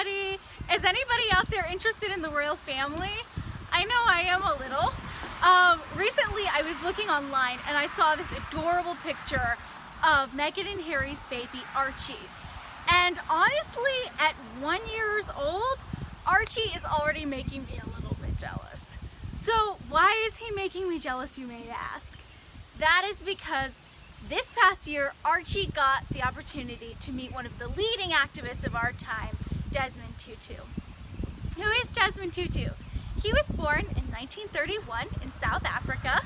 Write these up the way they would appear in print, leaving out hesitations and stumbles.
everybody! Is anybody out there interested in the royal family? I know I am a little. Recently I was looking online and I saw this adorable picture of Meghan and Harry's baby Archie. And honestly, at 1 year old, Archie is already making me a little bit jealous. So why is he making me jealous, you may ask? That is because this past year, Archie got the opportunity to meet one of the leading activists of our time, Desmond Tutu. Who is Desmond Tutu? He was born in 1931 in South Africa.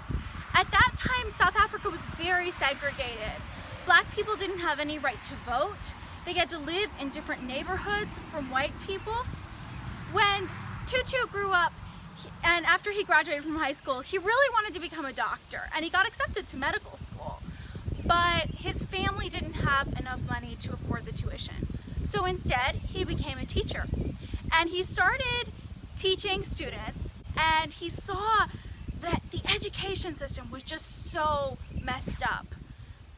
At that time, South Africa was very segregated. Black people didn't have any right to vote. They had to live in different neighborhoods from white people. When Tutu grew up, and after he graduated from high school, he really wanted to become a doctor, and he got accepted to medical school. But his family didn't have enough money to afford the tuition. So instead, he became a teacher. And he started teaching students, and he saw that the education system was just so messed up.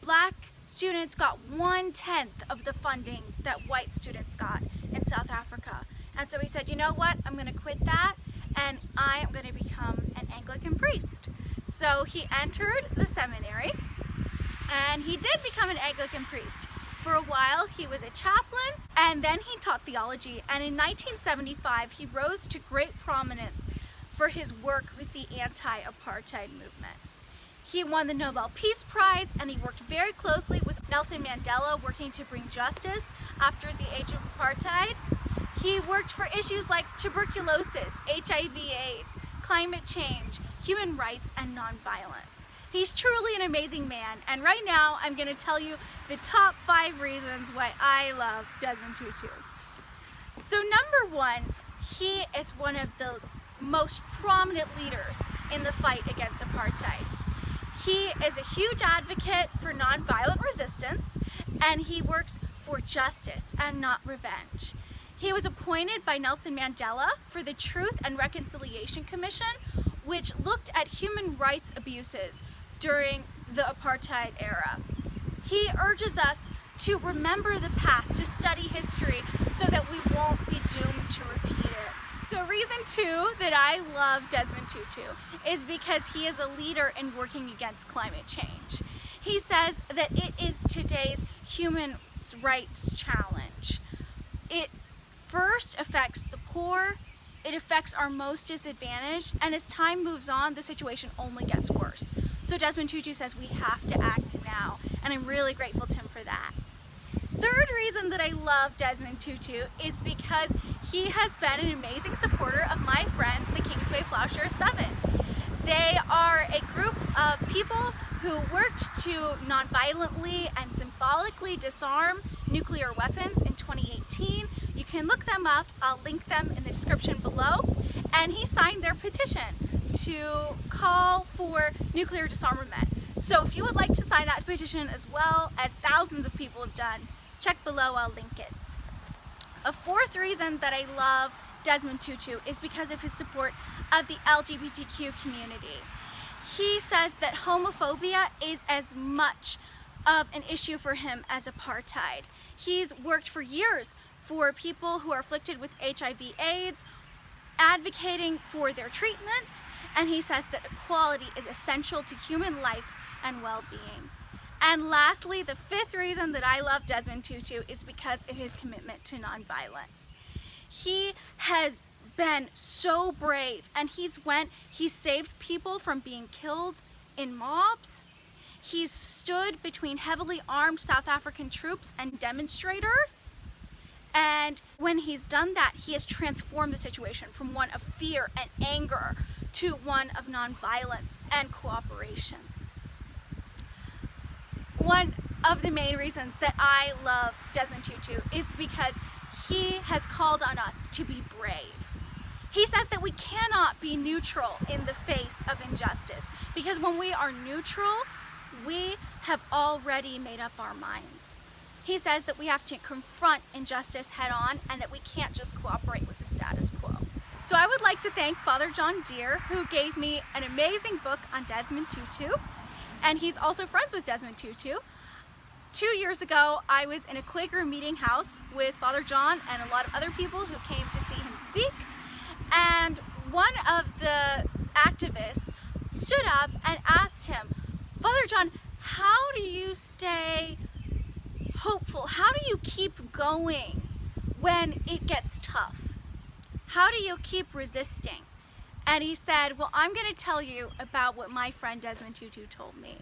Black students got 1/10 of the funding that white students got in South Africa. And so he said, you know what, I'm gonna quit that, and I am gonna become an Anglican priest. So he entered the seminary, and he did become an Anglican priest. For a while, he was a chaplain, and then he taught theology. And in 1975, he rose to great prominence for his work with the anti-apartheid movement. He won the Nobel Peace Prize, and he worked very closely with Nelson Mandela, working to bring justice after the age of apartheid. He worked for issues like tuberculosis, HIV/AIDS, climate change, human rights, and nonviolence. He's truly an amazing man, and right now I'm going to tell you the top 5 reasons why I love Desmond Tutu. So number 1, he is one of the most prominent leaders in the fight against apartheid. He is a huge advocate for nonviolent resistance, and he works for justice and not revenge. He was appointed by Nelson Mandela for the Truth and Reconciliation Commission, which looked at human rights abuses during the apartheid era. He urges us to remember the past, to study history, so that we won't be doomed to repeat it. So reason 2 that I love Desmond Tutu is because he is a leader in working against climate change. He says that it is today's human rights challenge. It first affects the poor, it affects our most disadvantaged, and as time moves on, the situation only gets worse. So Desmond Tutu says we have to act now, and I'm really grateful to him for that. Third reason that I love Desmond Tutu is because he has been an amazing supporter of my friends, the Kingsway Plowshare 7. They are a group of people who worked to non-violently and symbolically disarm nuclear weapons in 2018. You can look them up, I'll link them in the description below. And he signed their petition to call for nuclear disarmament. So if you would like to sign that petition as well as thousands of people have done, check below, I'll link it. A fourth reason that I love Desmond Tutu is because of his support of the LGBTQ community. He says that homophobia is as much of an issue for him as apartheid. He's worked for years for people who are afflicted with HIV/AIDS, advocating for their treatment, and he says that equality is essential to human life and well-being. And lastly, the 5th reason that I love Desmond Tutu is because of his commitment to nonviolence. He has been so brave, and he's saved people from being killed in mobs. He's stood between heavily armed South African troops and demonstrators. And when he's done that, he has transformed the situation from one of fear and anger to one of nonviolence and cooperation. One of the main reasons that I love Desmond Tutu is because he has called on us to be brave. He says that we cannot be neutral in the face of injustice, because when we are neutral, we have already made up our minds. He says that we have to confront injustice head on, and that we can't just cooperate with the status quo. So I would like to thank Father John Deere, who gave me an amazing book on Desmond Tutu, and he's also friends with Desmond Tutu. 2 years ago, I was in a Quaker meeting house with Father John and a lot of other people who came to see him speak. And one of the activists stood up and asked him, Father John, how do you stay hopeful? How do you keep going when it gets tough? How do you keep resisting? And he said, well, I'm going to tell you about what my friend Desmond Tutu told me.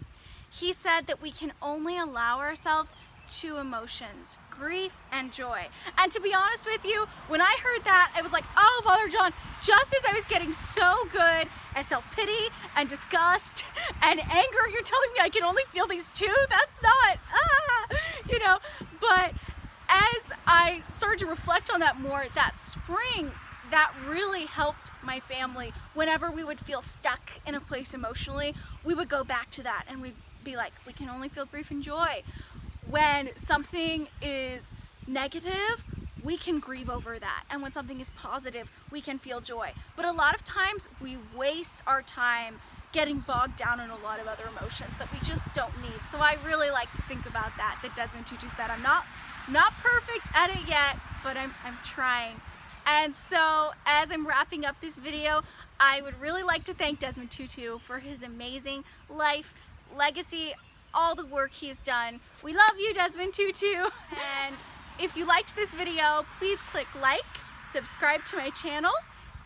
He said that we can only allow ourselves two emotions, grief and joy. And to be honest with you, when I heard that, I was like, oh, Father John, just as I was getting so good at self-pity and disgust and anger, you're telling me I can only feel these two? That's not, you know. But as I started to reflect on that more, that spring, that really helped my family. Whenever we would feel stuck in a place emotionally, we would go back to that and we'd be like, we can only feel grief and joy. When something is negative, we can grieve over that. And when something is positive, we can feel joy. But a lot of times we waste our time getting bogged down in a lot of other emotions that we just don't need. So I really like to think about that Desmond Tutu said. I'm not perfect at it yet, but I'm trying. And so as I'm wrapping up this video, I would really like to thank Desmond Tutu for his amazing life, legacy, all the work he's done. We love you, Desmond Tutu. And if you liked this video, please click like, subscribe to my channel,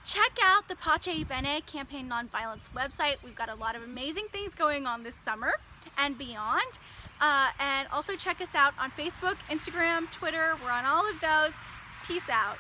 check out the Pace Bene Campaign Nonviolence website. We've got a lot of amazing things going on this summer and beyond. And also check us out on Facebook, Instagram, Twitter. We're on all of those. Peace out.